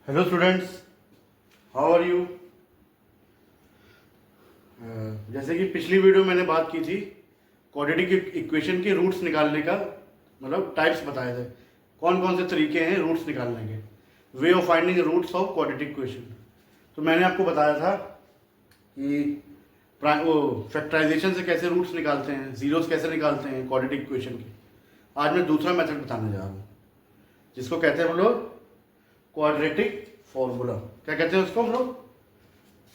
Hello students, how are you. जैसे कि पिछली वीडियो मैंने बात की थी क्वाड्रेटिक इक्वेशन के रूट्स निकालने का, मतलब टाइप्स बताए थे, कौन कौन से तरीके हैं रूट्स निकालने के, way of finding roots of quadratic equation. तो मैंने आपको बताया था कि वो फैक्टराइजेशन से कैसे रूट्स निकालते हैं, जीरोस कैसे निकालते हैं क्वाड्रेटिक इक्वेशन के। आज मैं दूसरा मेथड बताने जा रहा हूँ जिसको कहते हैं हम लोग क्वाड्रेटिक फॉर्मूला। क्या कहते हैं उसको हम लोग?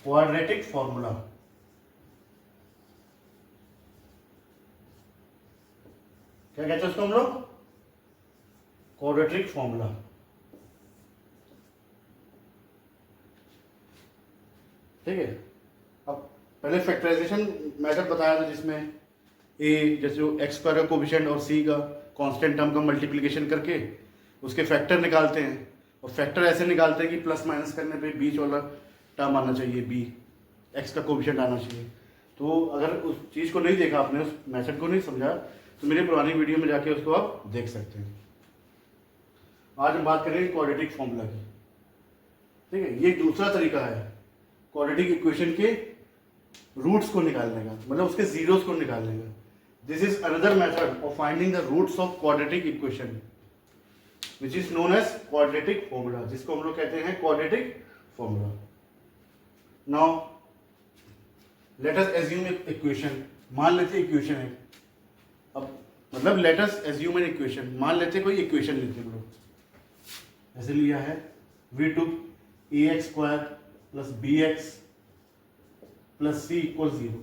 Quadratic formula. क्या कहते हैं उसको हम लोग? Quadratic formula. ठीक है। अब पहले फैक्टराइजेशन मेथड बताया था जिसमें ए जैसे एक्स स्क्वायर का कोफिशिएंट और सी का कांस्टेंट टर्म का मल्टीप्लिकेशन करके उसके फैक्टर निकालते हैं, और फैक्टर ऐसे निकालते हैं कि प्लस माइनस करने पे बीच वाला टर्म आना चाहिए, बी एक्स का कोफिशिएंट आना चाहिए। तो अगर उस चीज़ को नहीं देखा आपने, उस मेथड को नहीं समझा, तो मेरी पुरानी वीडियो में जाके उसको आप देख सकते हैं। आज हम बात करेंगे क्वाड्रेटिक फॉर्मूला की। ठीक है, ये दूसरा तरीका है क्वाड्रेटिक इक्वेशन के रूट्स को निकालने का, मतलब उसके जीरोस को निकालने का। This is another method of finding the roots of quadratic equation which is known as quadratic formula, जिसको हम लोग कहते हैं quadratic formula. Now let us assume equation. मान लेते इक्वेशन है, अब मतलब let us assume an equation, मान लेते कोई इक्वेशन लेते हम लोग। ऐसे लिया है we took a x square plus b x plus c equals 0.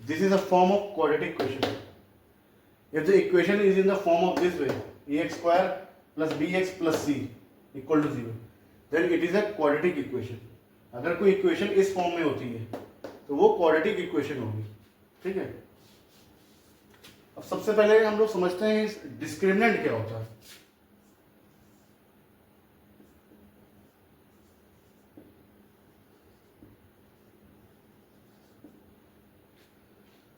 This is a form of quadratic equation. If the equation is in the form of this way, ax square plus bx plus c equal to 0, then it is a quadratic equation. अगर कोई equation इस form में होती है तो वो quadratic equation होगी। ठीक है। अब सबसे पहले हम लोग समझते हैं इस डिस्क्रिमिनेंट क्या होता है।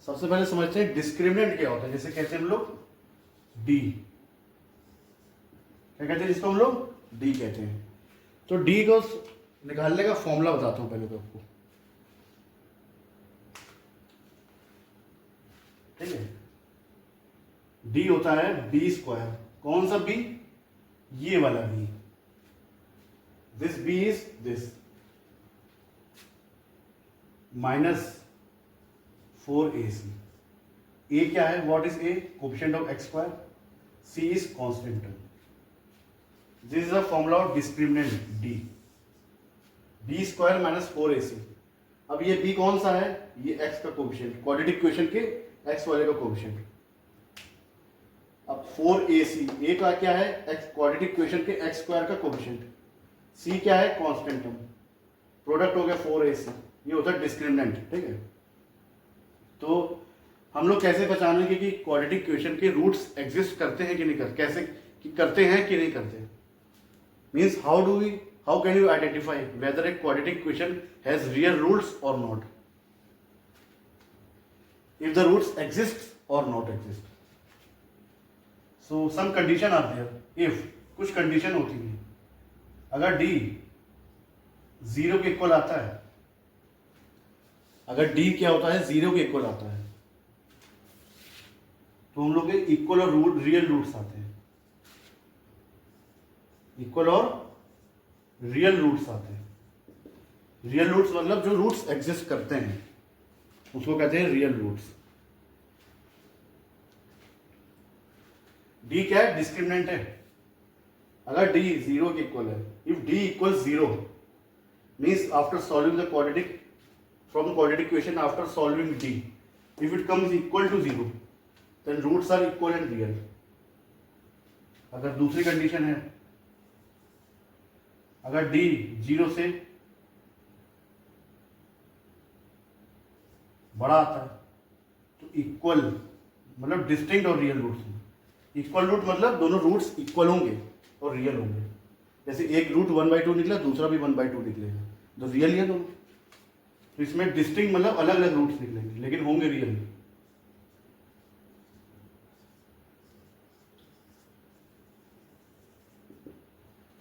सबसे पहले समझते हैं डिस्क्रिमिनेंट क्या होता है। जैसे कहते हैं हम लोग डी, क्या कहते हैं जिसको हम लोग डी कहते हैं। तो डी को निकालने का फॉर्मूला बताता हूं पहले तो आपको। ठीक है, डी होता है बी स्क्वायर। कौन सा बी? ये वाला b. This b is this minus 4ac। A क्या है? What is a? Coefficient of x square. C is constant term. This is the formula of discriminant D, b square minus 4ac। अब ये B कौन सा है? ये x का coefficient, quadratic equation के एक्स वाले का कोफिशिएंट। अब 4ac, ए का क्या है? एक्स क्वाड्रेटिक इक्वेशन के एक्स स्क्वायर का कोफिशिएंट। सी क्या है? Constant term. प्रोडक्ट हो गया 4ac। ये होता है डिस्क्रिमिनेंट। ठीक है। तो हम लोग कैसे पहचानेंगे कि क्वाड्रेटिक इक्वेशन के रूट्स एग्जिस्ट करते हैं कि नहीं करते, कैसे कि करते हैं कि नहीं करते। Means how can you identify whether a quadratic equation has real roots और not, if the roots exist और not exist. So some condition are there. If कुछ कंडीशन होती है, अगर डी 0 के इक्वल आता है, अगर डी क्या होता है? 0 के इक्वल आता है, तो हम लोग के इक्वल और रियल रूट्स आते हैं। इक्वल और रियल रूट्स आते हैं। रियल रूट्स मतलब जो रूट्स एग्जिस्ट करते हैं उसको कहते हैं रियल रूट्स। डी क्या है? डिस्क्रिमिनेंट है। अगर डी 0 के इक्वल है, if D equal 0 means after solving the quadratic from the quadratic equation, after solving d, if it comes equal to 0, then roots are equal and real. अगर दूसरी condition है, अगर d 0 से बड़ा आता है तो इक्वल मतलब डिस्टिंक्ट और रियल रूट्स। इक्वल रूट मतलब दोनों रूट्स इक्वल होंगे और रियल होंगे। जैसे एक रूट 1/2 निकला, दूसरा भी 1/2 निकलेगा, तो रियल ही है दोनों। तो इसमें डिस्टिंक्ट मतलब अलग अलग रूट्स निकलेंगे लेकिन होंगे रियल।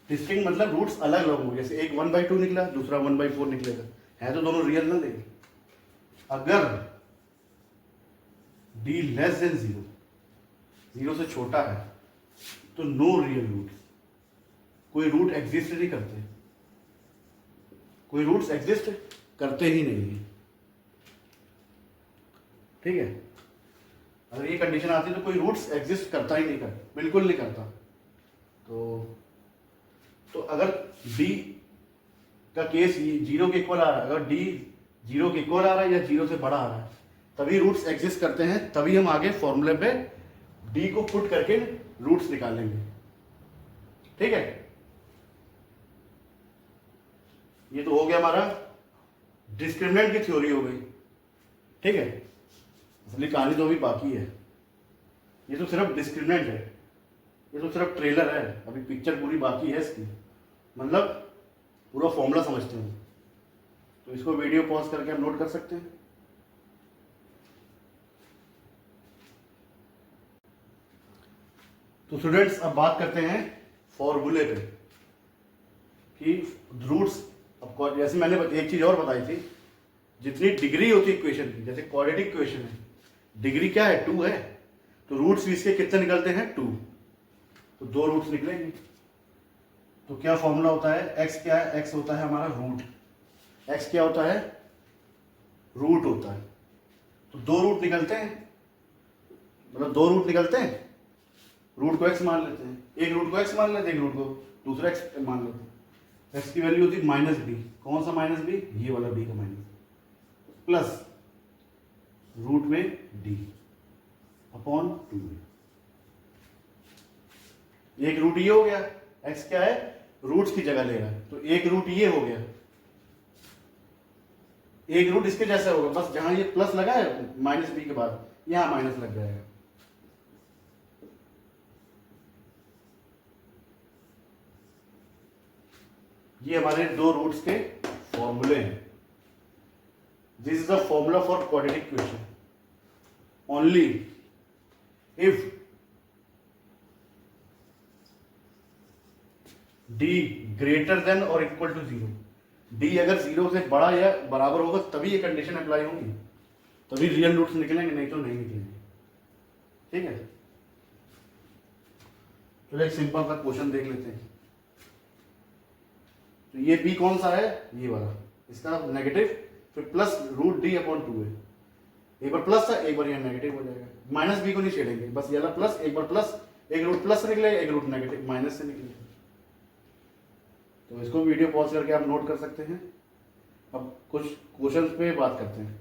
डिस्टिंक्ट मतलब रूट्स अलग अलग होंगे, जैसे एक 1/2 निकला, दूसरा 1/4 निकलेगा, है तो दोनों रियल ना। लेकिन अगर d लेस देन 0, 0 से छोटा है, तो नो रियल रूट, कोई रूट एग्जिस्ट नहीं करते, कोई रूट्स एग्जिस्ट करते ही नहीं है। ठीक है, अगर ये कंडीशन आती है तो कोई रूट्स एग्जिस्ट करता ही नहीं करता, बिल्कुल नहीं करता। तो अगर d का केस 0 के इक्वल आ रहा है, अगर d 0 के इक्वल आ रहा है या 0 से बड़ा आ रहा है, तभी रूट्स एग्जिस्ट करते हैं, तभी हम आगे फॉर्मूले पे d को पुट करके रूट्स निकालेंगे। ठीक है, ये तो हो गया हमारा डिस्क्रिमिनेंट की थ्योरी हो गई। ठीक है, असली कहानी तो अभी बाकी है, ये तो सिर्फ डिस्क्रिमिनेंट है, ये तो सिर्फ ट्रेलर है, अभी पिक्चर पूरी बाकी है इसकी, मतलब पूरा फॉर्मूला समझते हैं। तो इसको वीडियो पॉज करके हम नोट कर सकते हैं। तो स्टूडेंट्स अब बात करते हैं फॉर्मूले पे कि रूट्स, अब जैसे मैंने एक चीज और बताई थी, जितनी डिग्री होती है इक्वेशन की, जैसे क्वाड्रेटिक इक्वेशन है, डिग्री क्या है, 2 है, तो रूट्स भी इसके कितने निकलते हैं, 2, तो 2 रूट्स निकलेंगे। तो क्या फॉर्मूला होता है, x क्या है, x होता है हमारा रूट, x क्या होता है, रूट होता है, तो 2 रूट निकलते हैं, मतलब 2 रूट निकलते हैं, रूट को x मान लेते हैं, एक रूट को x मान लेते हैं, एक रूट को दूसरा x मान लेते हैं। x की वैल्यू होती है -b, कौन सा -b, ये वाला b का माइनस, प्लस रूट में d अपॉन 2, एक रूट ये हो गया, x क्या है, रूट्स की जगह ले रहा है, तो एक रूट ये हो गया, एक रूट इसके जैसा होगा, बस जहां ये प्लस लगा है -b के बाद यहां माइनस लग जाएगा। ये हमारे 2 रूट्स के फॉर्मूले हैं। This is the formula for quadratic equation, only if d greater than और इक्वल टू 0, d अगर 0 से बड़ा या बराबर होगा तभी ये कंडीशन अप्लाई होगी, तभी रियल रूट्स निकलेंगे, नहीं तो नहीं निकलेंगे। ठीक है, चलो एक सिंपल सा क्वेश्चन देख लेते हैं। तो ये b कौन सा है, ये वाला, इसका नेगेटिव, फिर प्लस रूट d अपॉन 2 है, एक बार प्लस था, एक बार यहाँ नेगेटिव हो जाएगा, माइनस b को नहीं छेड़ेंगे, बस ये वाला प्लस, एक बार प्लस, एक रूट प्लस से निकले, एक रूट नेगेटिव माइनस से निकले। तो इसको वीडियो पॉज करके आप नोट कर सकते हैं। अब कुछ क्वेश्चंस पे बात करते हैं।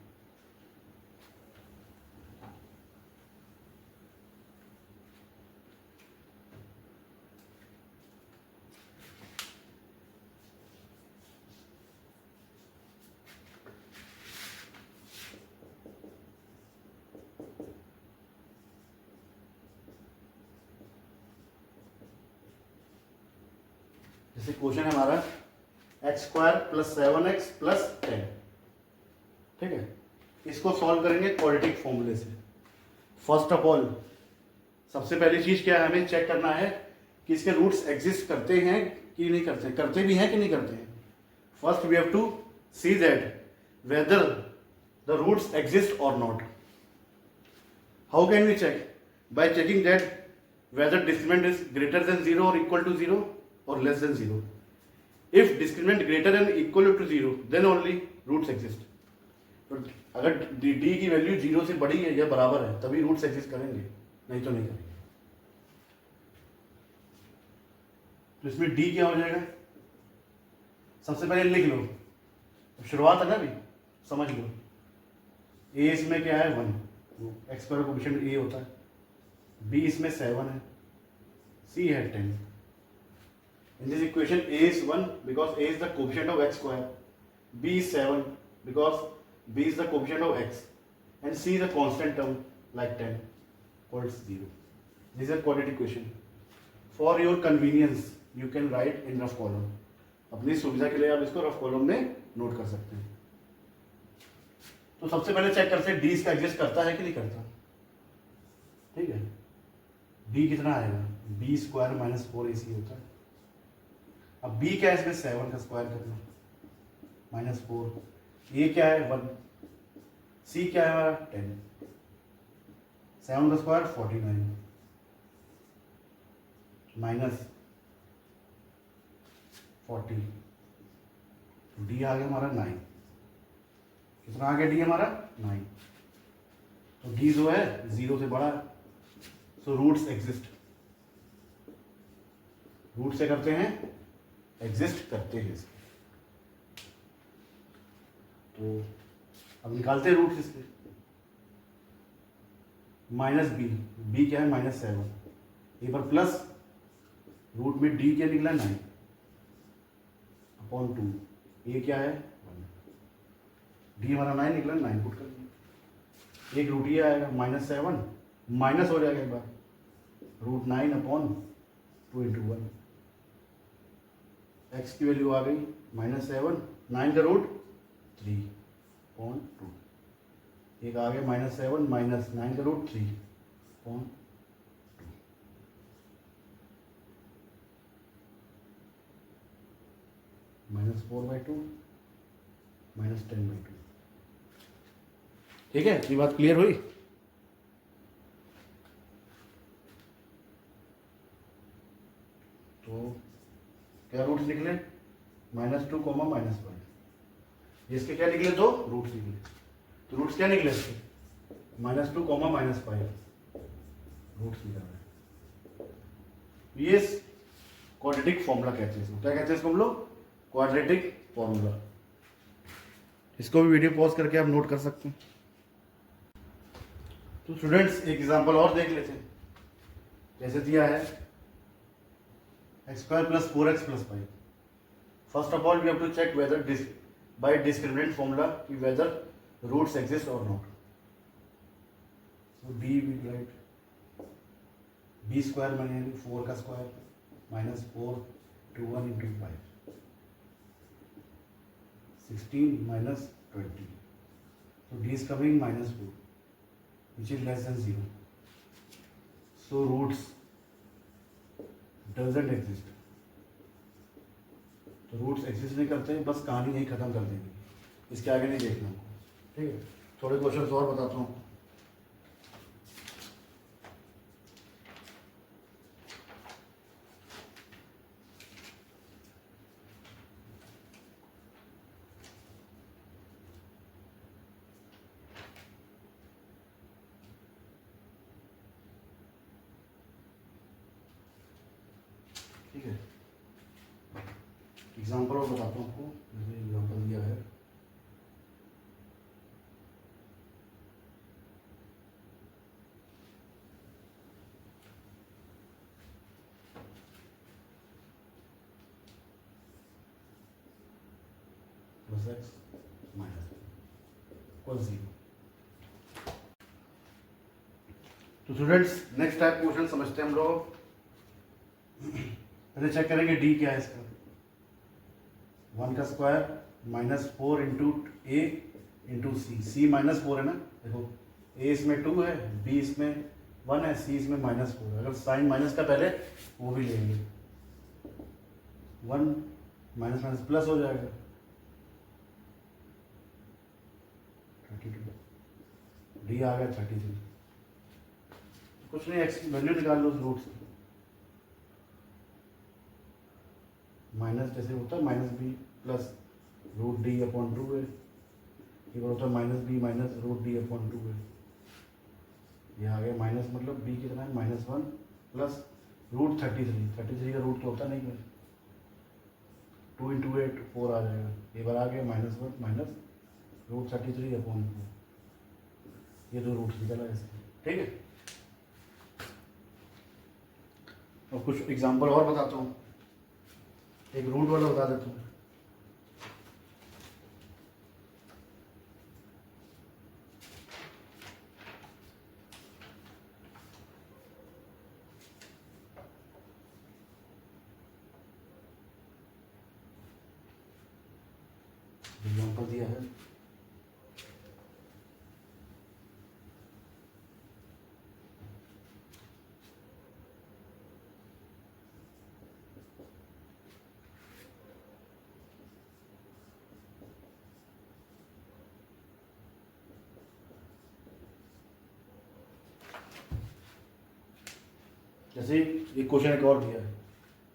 जैसे क्वेश्चन है हमारा x² + 7x + 10, ठीक है, इसको सॉल्व करेंगे क्वाड्रेटिक फॉर्मूले से। फर्स्ट ऑफ ऑल सबसे पहली चीज क्या है, हमें चेक करना है कि इसके रूट्स एग्जिस्ट करते हैं कि नहीं करते, करते भी हैं कि नहीं करते हैं। First we have to see that whether the roots exist और not. How can we check, by checking that whether discriminant is greater than 0 or equal to 0 or less than 0. If discriminant greater than equal to 0, then only roots exist. तो अगर d की value 0 से बड़ी है या बराबर है तभी रूट्स एग्जिस्ट करेंगे, नहीं तो नहीं करेंगे। तो इसमें d क्या हो जाएगा, सबसे पहले लिख लो, शुरुआत है ना, अभी समझ लो। a इसमें क्या है 1, x² कोएफिशिएंट a होता है, b इसमें 7 है, c है 10। In this equation a is 1 because a is the coefficient of x square, b is 7 because b is the coefficient of x, and c is a constant term like 10 equals 0. This is a quadratic equation. For your convenience you can write in rough column. अपनी सुविधा के लिए आप इसको rough column में note कर सकते हैं। तो सबसे पहले चेक करते हैं d इसका एग्जिस्ट करता है कि नहीं करता। ठीक है, d कितना आएगा, b² - 4ac होता है। अब b क्या है इसमें 7 का स्क्वायर करना -4, a क्या है 1, c क्या है हमारा 10, 7 का स्क्वायर 49 माइनस 40, डी आ गया हमारा 9, कितना आ गया डी हमारा 9, तो डी जो है 0 से बड़ा है, सो रूट्स एग्जिस्ट, रूट से करते हैं एग्जिस्ट करते हैं इसके, तो अब निकालते हैं रूट्स इसके, माइनस बी, बी क्या है -7, एक बार प्लस रूट में डी क्या निकला 9 अपॉन 2, ए क्या है 1, डी हमारा 9 निकला, 9 पुट कर दिया, एक रूट ये आएगा -7 माइनस हो जाएगा एक बार √9 अपॉन 2 × 1, एक्स की वैल्यू आ गई -7, 9 का रूट 3 अपॉन 2, एक आ गया -7 माइनस 9 का रूट 3 अपॉन 2, -4/2 -10/2, ठीक है, ये बात क्लियर हुई। तो क्या रूट्स निकले -2, -5, इसके क्या निकले, दो रूट्स निकले, तो रूट्स क्या निकले इसके -2, -5 रूट्स निकल रहे, ये क्वाड्रेटिक फॉर्मूला कहते हैं इसको, क्या कहते हैं इसको हम लोग, क्वाड्रेटिक फॉर्मूला, इसको भी वीडियो पॉज करके आप नोट कर सकते हैं। तो स्टूडेंट्स एक एग्जांपल और देख लेते हैं, जैसे दिया है x² + 4x + 5, first of all we have to check whether by discriminant formula कि वेदर रूट्स एग्जिस्ट और not, so b we write b² मैंने 4 का square -4 × 1 × 5, 16 - 20, so d is coming -4 which is less than 0, so roots doesn't exist, तो roots exist नहीं करते, बस कहानी यही खत्म कर देंगे, इसके आगे नहीं देखना, ठीक है। थोड़े क्वेश्चंस और बताता हूँ, ठीक है, एग्जाम्पल और बताता हूँ आपको, जैसे एग्जाम्पल दिया है +x - 0, तो स्टूडेंट्स नेक्स्ट टाइप क्वेश्चन समझते हैं हम लोग, पहले चेक करेंगे डी क्या है इसका, 1 का स्क्वायर -4 × a × c, c -4 है ना, देखो a इसमें 2 है, b इसमें 1 है, c इसमें -4 है, अगर साइन माइनस का पहले वो भी लेंगे 1 माइनस प्लस हो जाएगा 32, डी आ गया 33, कुछ नहीं एक्स की वैल्यू निकाल लो उस रूट से, माइनस जैसे होता है -b + √d/2 है, ये होता है -b - √d/2 है, ये आ गया माइनस, मतलब b कितना है -1 + √33, 33 का रूट तो होता नहीं है, 2 × 8 4 आ जाएगा, ये बार आ गया -1 - √33/4, ये दो रूट्स निकला है इसके, ठीक है। और कुछ एग्जांपल और बताता हूँ, एक रूट वाला बता देता हूँ, एग्जांपल दिया है जैसे एक क्वेश्चन एक और दिया है,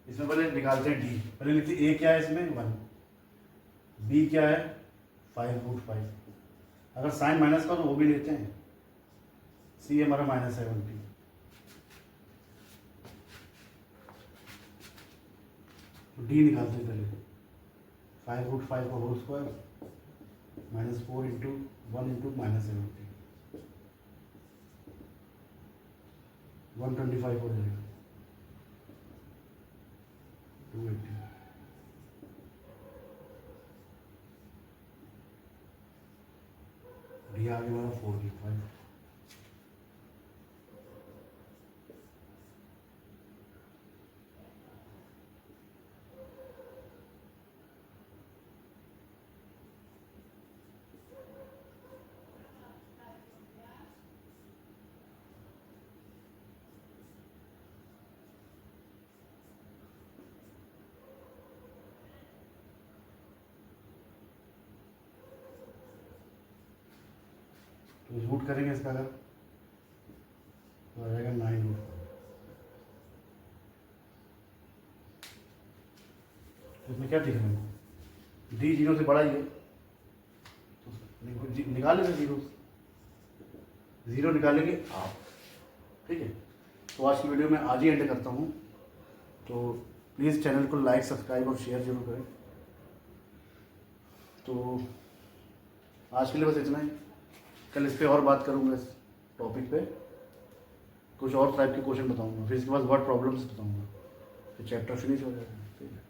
इसमें पहले निकालते हैं डी। पहले लिखते ए क्या है इसमें 1, बी क्या है 5√5, अगर साइन माइनस का तो वो भी लेते हैं, सी हमारा -70। तो डी निकालते हैं पहले, 5√5 का होल स्क्वायर -4 × 1 × -70, 125 हो जाएगा, 280। डी आगे हमारा 4/5। तो रूट करेंगे इसका अगर तो आ जाएगा 9√5। तो इसमें क्या दिख रहा है, डी 0 से बड़ा ही है, तो निकाल लेंगे 0 निकालेंगे आप। ठीक है, तो आज की वीडियो में आज ही एंड करता हूँ। तो प्लीज़ चैनल को लाइक, सब्सक्राइब और शेयर जरूर करें। तो आज के लिए बस इतना ही, कल इस पर और बात करूँगा, इस टॉपिक पे कुछ और टाइप के क्वेश्चन बताऊँगा, फिर इसके बाद वर्ड प्रॉब्लम्स बताऊँगा, फिर चैप्टर फिनिश हो जाएगा। ठीक है।